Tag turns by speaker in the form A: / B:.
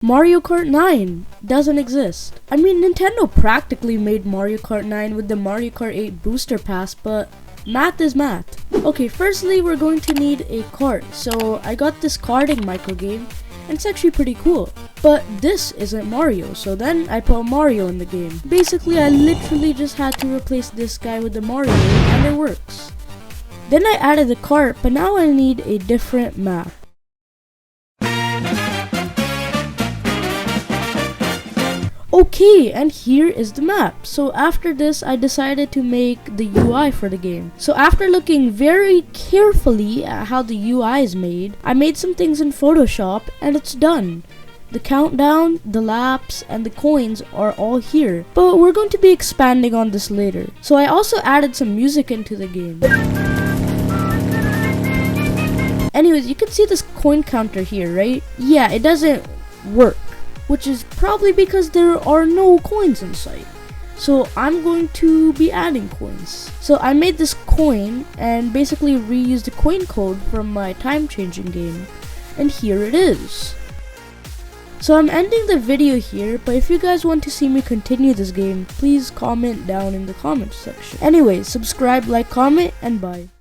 A: Mario Kart 9 doesn't exist. I mean, Nintendo practically made Mario Kart 9 with the Mario Kart 8 booster pass, but math is math. Okay, firstly we're going to need a kart. So I got this karting micro game, and it's actually pretty cool. But this isn't Mario, so then I put Mario in the game. Basically, I literally just had to replace this guy with the Mario, and it works. Then I added the kart, but now I need a different map. Okay, and here is the map. So after this, I decided to make the UI for the game. So after looking very carefully at how the UI is made, I made some things in Photoshop and it's done. The countdown, the laps, and the coins are all here. But we're going to be expanding on this later. So I also added some music into the game. Anyways, you can see this coin counter here, right? Yeah, it doesn't work, which is probably because there are no coins in sight. So I'm going to be adding coins. So I made this coin and basically reused the coin code from my time changing game. And here it is. So I'm ending the video here, but if you guys want to see me continue this game, please comment down in the comments section. Anyway, subscribe, like, comment, and bye.